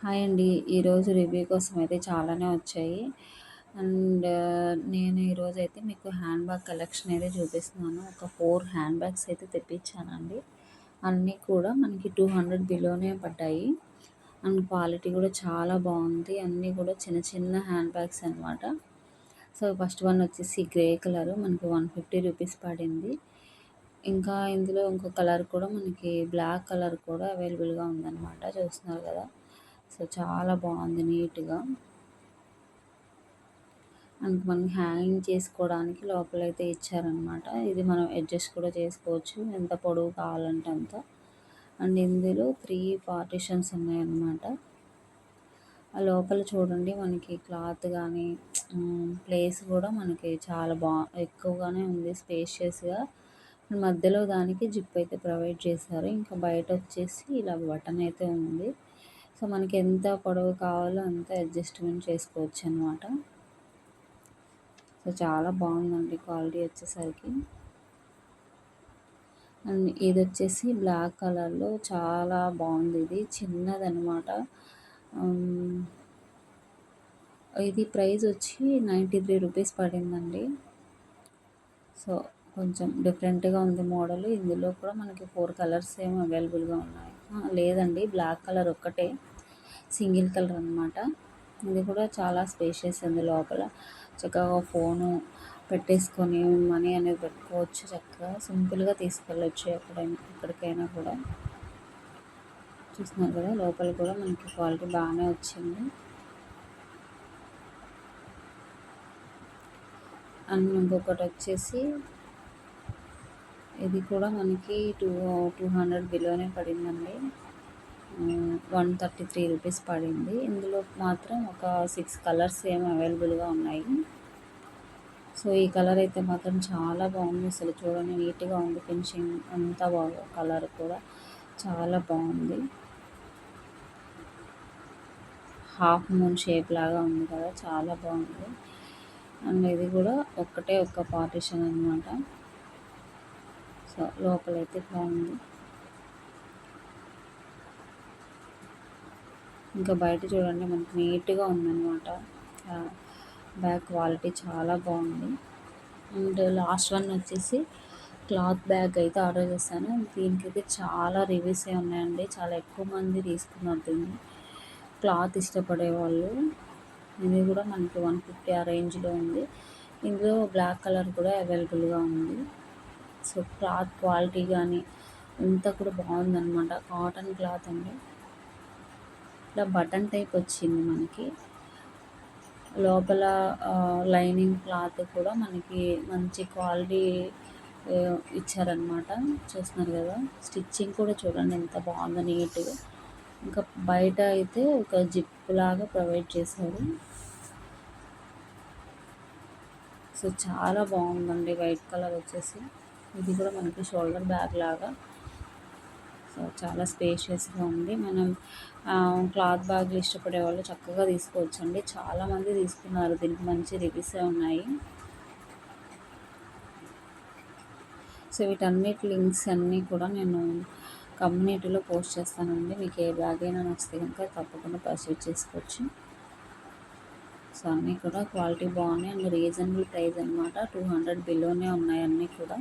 Hi అండి. ఈరోజు review కోసం అయితే చాలానే వచ్చాయి. అండ్ నేను ఈరోజైతే మీకు హ్యాండ్ బ్యాగ్ కలెక్షన్ అయితే చూపిస్తున్నాను. ఒక 4 హ్యాండ్ బ్యాగ్స్ అయితే తెప్పించానండి. అన్నీ కూడా మనకి 200 బిలోనే పడ్డాయి. అండ్ క్వాలిటీ కూడా చాలా బాగుంది. అన్నీ కూడా చిన్న చిన్న హ్యాండ్ బ్యాగ్స్ అనమాట. సో ఫస్ట్ వన్ వచ్చేసి గ్రే కలర్ మనకి 150 రూపీస్ పడింది. ఇంకా ఇందులో ఇంకో కలర్ కూడా మనకి బ్లాక్ కలర్ కూడా అవైలబుల్గా ఉందన్నమాట. చూస్తున్నారు కదా. సో చాలా బాగుంది నీట్గా. అండ్ మనం హ్యాంగింగ్ చేసుకోవడానికి లోపలైతే ఇచ్చారనమాట. ఇది మనం అడ్జస్ట్ కూడా చేసుకోవచ్చు ఎంత పొడవు కావాలంటే అంత. అండ్ ఇందులో 3 పార్టిషన్స్ ఉన్నాయన్నమాట. ఆ లోపల చూడండి మనకి క్లాత్ కానీ ప్లేస్ కూడా మనకి చాలా ఎక్కువగానే ఉంది, స్పేషియస్గా. మధ్యలో దానికి జిప్ అయితే ప్రొవైడ్ చేశారు. ఇంకా బయట వచ్చేసి ఇలా బటన్ అయితే ఉంది. సో మనకి ఎంత పొడవు కావాలో అంత అడ్జస్ట్మెంట్ చేసుకోవచ్చు అనమాట. సో చాలా బాగుందండి క్వాలిటీ వచ్చేసరికి. అండ్ ఇది వచ్చేసి బ్లాక్ కలర్లో చాలా బాగుంది. ఇది చిన్నదనమాట. ఇది ప్రైస్ వచ్చి 93 రూపీస్ పడిందండి. సో కొంచెం డిఫరెంట్గా ఉంది మోడల్. ఇందులో కూడా మనకి 4 కలర్స్ ఏమో అవైలబుల్గా ఉన్నాయి. లేదండి, బ్లాక్ కలర్ ఒక్కటే సింగిల్ కలర్ అనమాట. ఇది కూడా చాలా స్పేషియస్ ఉంది. లోపల చక్కగా ఫోను పెట్టేసుకొని మనీ అనేది పెట్టుకోవచ్చు. చక్కగా సింపుల్గా తీసుకెళ్ళొచ్చు ఎక్కడికైనా కూడా. చూస్తున్నారు కదా, లోపల కూడా మనకి క్వాలిటీ బాగానే వచ్చింది. అండ్ ఇంకొకటి వచ్చేసి ఇది కూడా మనకి 200 బిలోనే పడిందండి. 133 రూపీస్ పడింది. ఇందులో మాత్రం ఒక 6 కలర్స్ ఏమో అవైలబుల్గా ఉన్నాయి. సో ఈ కలర్ అయితే మాత్రం చాలా బాగుంది. అసలు చూడండి, నీట్గా ఉంది. ఫినిషింగ్ అంతా బాగా, కలర్ కూడా చాలా బాగుంది. హాఫ్ మూన్ షేప్ లాగా ఉంది కదా, చాలా బాగుంది. అండ్ ఇది కూడా ఒక్క పార్టిషన్ అనమాట. సో లోపలైతే బాగుంది. ఇంకా బయట చూడండి మనకి నీట్గా ఉందన్నమాట. బ్యాగ్ క్వాలిటీ చాలా బాగుంది. అండ్ లాస్ట్ వన్ వచ్చేసి క్లాత్ బ్యాగ్ అయితే ఆర్డర్ చేశాను. దీనికైతే చాలా రివ్యూసే ఉన్నాయండి. చాలా ఎక్కువ మంది తీసుకున్నారు దీన్ని, క్లాత్ ఇష్టపడే వాళ్ళు. ఇది కూడా మనకి 150 ఆ రేంజ్లో ఉంది. ఇందులో బ్లాక్ కలర్ కూడా అవైలబుల్గా ఉంది. సో క్లాత్ క్వాలిటీ కానీ అంతా కూడా బాగుందన్నమాట. కాటన్ క్లాత్ అండి. ఇట్లా బటన్ టైప్ వచ్చింది మనకి. లోపల లైనింగ్ క్లాత్ కూడా మనకి మంచి క్వాలిటీ ఇచ్చారనమాట. చూస్తున్నారు కదా, స్టిచ్చింగ్ కూడా చూడండి ఎంత బాగుందో నీట్గా. ఇంకా బయట అయితే ఒక జిప్ లాగా ప్రొవైడ్ చేశారు. సో చాలా బాగుందండి. వైట్ కలర్ వచ్చేసి ఇది కూడా మనకి షోల్డర్ బ్యాగ్ లాగా. సో చాలా స్పేషియస్గా ఉంది. మనం క్లాత్ బ్యాగ్లు ఇష్టపడే వాళ్ళు చక్కగా తీసుకోవచ్చు అండి. చాలామంది తీసుకున్నారు, దీనికి మంచి రివ్యూసే ఉన్నాయి. సో వీటన్నిటి లింక్స్ అన్నీ కూడా నేను కమ్యూనిటీలో పోస్ట్ చేస్తానండి. మీకు ఏ బ్యాగ్ అయినా నచ్చితే కనుక తప్పకుండా పర్చేజ్ చేసుకోవచ్చు. సో అన్నీ కూడా క్వాలిటీ బాగున్నాయి అండ్ రీజనబుల్ ప్రైస్ అనమాట. 200 బిలోనే ఉన్నాయి అన్నీ కూడా.